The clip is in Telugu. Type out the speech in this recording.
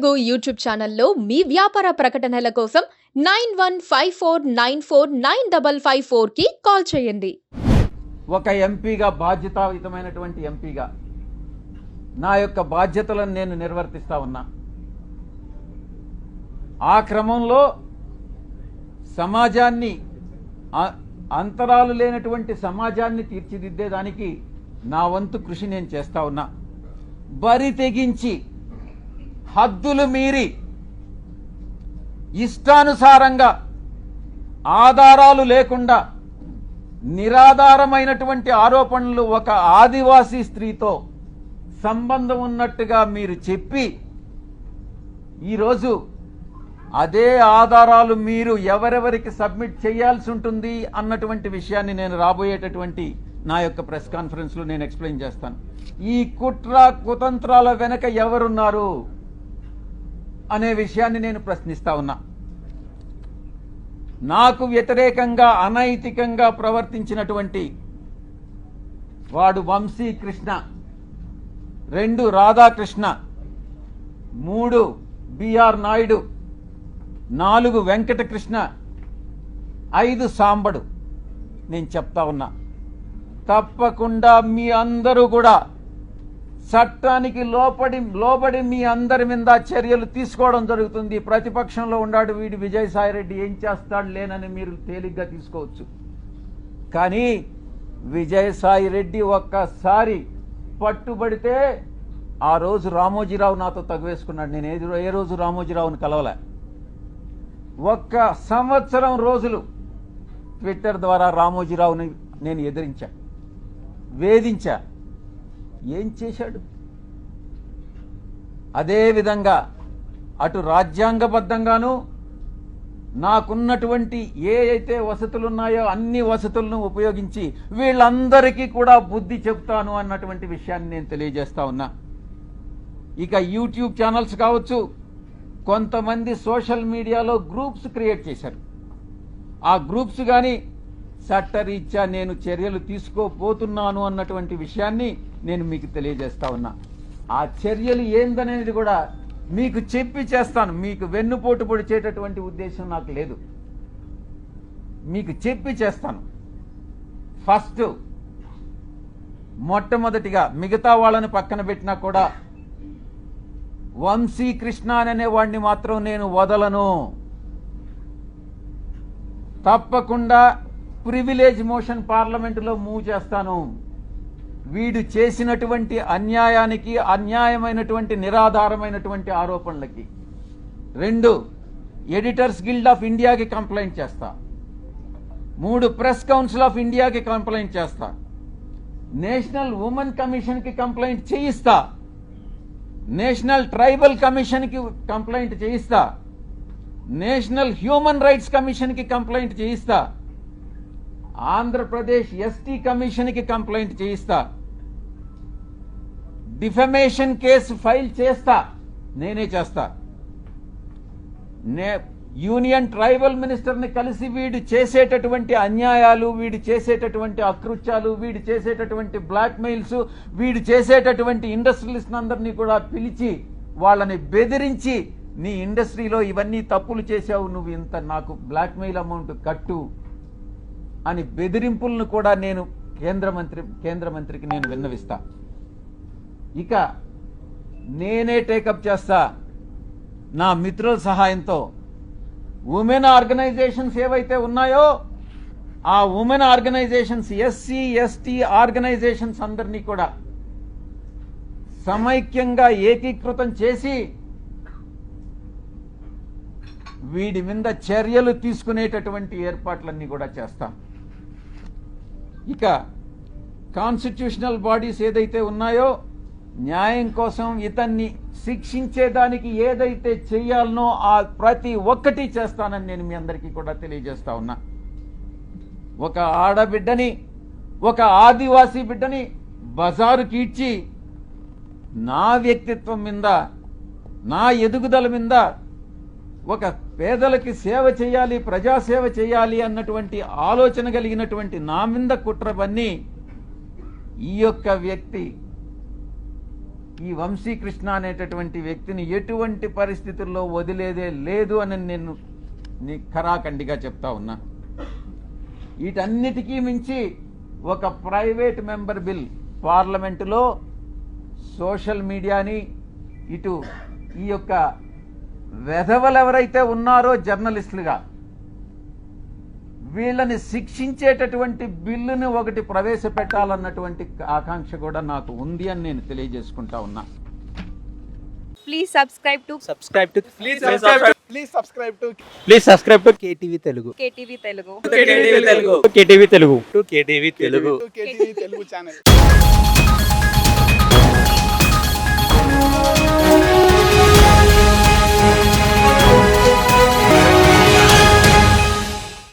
తెలుగు యూట్యూబ్ ఛానల్లో మీ వ్యాపార ప్రకటనల కోసం 9154949554 కి కాల్ చేయండి. ఒక ఎంపీగా, బాధ్యతాయుతమైనటువంటి ఎంపీగా నా యొక్క బాధ్యతలను నేను నిర్వర్తిస్తా ఉన్నా. ఆ క్రమంలో సమాజాన్ని, అంతరాలు లేనటువంటి సమాజాన్ని తీర్చిదిద్దేదానికి నా వంతు కృషి నేను చేస్తా ఉన్నా. బరి తెగించి, హద్దులు మీరి, ఇష్టానుసారంగా, ఆధారాలు లేకుండా నిరాధారమైనటువంటి ఆరోపణలు ఒక ఆదివాసీ స్త్రీతో సంబంధం ఉన్నట్టుగా మీరు చెప్పి, ఈరోజు అదే ఆధారాలు మీరు ఎవరెవరికి సబ్మిట్ చేయాల్సి ఉంటుంది అన్నటువంటి విషయాన్ని నేను రాబోయేటటువంటి నా యొక్క ప్రెస్ కాన్ఫరెన్స్లో నేను ఎక్స్ప్లెయిన్ చేస్తాను. ఈ కుట్ర కుతంత్రాల వెనక ఎవరున్నారు అనే విషయాన్ని నేను ప్రశ్నిస్తా ఉన్నా. నాకు వ్యతిరేకంగా, అనైతికంగా ప్రవర్తించినటువంటి వాడు వంశీకృష్ణ, 2 రాధాకృష్ణ, 3 బిఆర్ నాయుడు, 4 వెంకటకృష్ణ, 5 సాంబడు. నేను చెప్తా ఉన్నా, తప్పకుండా మీ అందరూ కూడా చట్టానికి లోబడి మీ అందరి మీద చర్యలు తీసుకోవడం జరుగుతుంది. ప్రతిపక్షంలో ఉన్నాడు వీడు విజయసాయిరెడ్డి, ఏం చేస్తాడు లేనని మీరు తేలిగ్గా తీసుకోవచ్చు. కానీ విజయసాయిరెడ్డి ఒక్కసారి పట్టుబడితే, ఆ రోజు రామోజీరావు నాతో తగువేసుకున్నాడు. నేను ఏ రోజు రామోజీరావుని కలవలే. 1 సంవత్సరం రోజులు ట్విట్టర్ ద్వారా రామోజీరావుని నేను ఎదిరించా, వేధించా. ఏం చేశాడు? అదేవిధంగా అటు రాజ్యాంగబద్ధంగాను నాకున్నటువంటి ఏ అయితే వసతులు ఉన్నాయో అన్ని వసతులను ఉపయోగించి వీళ్ళందరికీ కూడా బుద్ధి చెప్తాను అన్నటువంటి విషయాన్ని నేను తెలియజేస్తా ఉన్నా. ఇక యూట్యూబ్ ఛానల్స్ కావచ్చు, కొంతమంది సోషల్ మీడియాలో గ్రూప్స్ క్రియేట్ చేశారు. ఆ గ్రూప్స్ కానీ చట్టరీత్యా నేను చర్యలు తీసుకోబోతున్నాను అన్నటువంటి విషయాన్ని నేను మీకు తెలియజేస్తా ఉన్నా. ఆ చర్యలు ఏందనేది కూడా మీకు చెప్పి చేస్తాను. మీకు వెన్నుపోటు పొడిచేటటువంటి ఉద్దేశం నాకు లేదు. మీకు చెప్పి చేస్తాను. ఫస్ట్, మొట్టమొదటిగా మిగతా వాళ్ళని పక్కన పెట్టినా కూడా వంశీకృష్ణ అనే వాడిని మాత్రం నేను వదలను. తప్పకుండా ప్రివిలేజ్ మోషన్ పార్లమెంటులో మూవ్ చేస్తాను. వీడు చేసినటువంటి అన్యాయానికి, అన్యాయమైనటువంటి నిరాధారమైనటువంటి ఆరోపణలకి. 2, ఎడిటర్స్ గిల్డ్ ఆఫ్ ఇండియాకి కంప్లైంట్ చేస్తా. 3, ప్రెస్ కౌన్సిల్ ఆఫ్ ఇండియాకి కంప్లైంట్ చేస్తా. నేషనల్ ఉమెన్ కమిషన్కి కంప్లైంట్ చేయిస్తా. నేషనల్ ట్రైబల్ కమిషన్కి కంప్లైంట్ చేయిస్తా. నేషనల్ హ్యూమన్ రైట్స్ కమిషన్కి కంప్లైంట్ చేయిస్తా. ఆంధ్రప్రదేశ్ ఎస్టీ కమిషన్కి కంప్లైంట్ చేయిస్తా. డిఫమేషన్ కేసు ఫైల్ చేస్తా, నేనే చేస్తా. యూనియన్ ట్రైబల్ మినిస్టర్ని కలిసి వీడు చేసేటటువంటి అన్యాయాలు, వీడు చేసేటటువంటి అకృత్యాలు, వీడు చేసేటటువంటి బ్లాక్మెయిల్స్, వీడు చేసేటటువంటి ఇండస్ట్రియలిస్ట్ అందరినీ కూడా పిలిచి వాళ్ళని బెదిరించి, నీ ఇండస్ట్రీలో ఇవన్నీ తప్పులు చేశావు, నువ్వు ఇంత నాకు బ్లాక్మెయిల్ అమౌంట్ కట్టు అని బెదిరింపులను కూడా నేను కేంద్ర మంత్రికి నేను విన్నవిస్తా. ఇక నేనే టేకప్ చేస్తా నా మిత్రుల సహాయంతో. ఉమెన్ ఆర్గనైజేషన్స్ ఏవైతే ఉన్నాయో ఆ women organisations, SC ST organisations అందరినీ కూడా సమైక్యంగా ఏకీకృతం చేసి వీడి మీద చర్యలు తీసుకునేటటువంటి ఏర్పాట్లన్నీ కూడా చేస్తాం. ఇక కాన్స్టిట్యూషనల్ బాడీస్ ఏదైతే ఉన్నాయో న్యాయం కోసం ఇతన్ని శిక్షించేదానికి ఏదైతే చేయాలనో ఆ ప్రతి ఒక్కటి చేస్తానని నేను మీ అందరికీ కూడా తెలియజేస్తా ఉన్నా. ఒక ఆడబిడ్డని, ఒక ఆదివాసీ బిడ్డని బజారుకి ఇచ్చి నా వ్యక్తిత్వం మీద, నా ఎదుగుదల మీద, ఒక పేదలకి సేవ చేయాలి, ప్రజాసేవ చేయాలి అన్నటువంటి ఆలోచన కలిగినటువంటి నా మీద కుట్ర బన్ని ఈ యొక్క వ్యక్తి ఈ వంశీకృష్ణ అనేటటువంటి వ్యక్తిని ఎటువంటి పరిస్థితుల్లో వదిలేదే లేదు అని నేను ఖరాఖండిగా చెప్తా ఉన్నా. వీటన్నిటికీ మించి ఒక ప్రైవేట్ మెంబర్ బిల్ పార్లమెంటులో సోషల్ మీడియాని ఇటు ఈ యొక్క వెధవలు ఎవరైతే ఉన్నారో జర్నలిస్టులుగా వీళ్ళని శిక్షించేటటువంటి బిల్లుని ఒకటి ప్రవేశపెట్టాలన్నటువంటి ఆకాంక్ష కూడా నాకు ఉంది అని నేను తెలియజేసుకుంటా ఉన్నా. Please subscribe to KTV Telugu. KTV Telugu. KTV Telugu channel.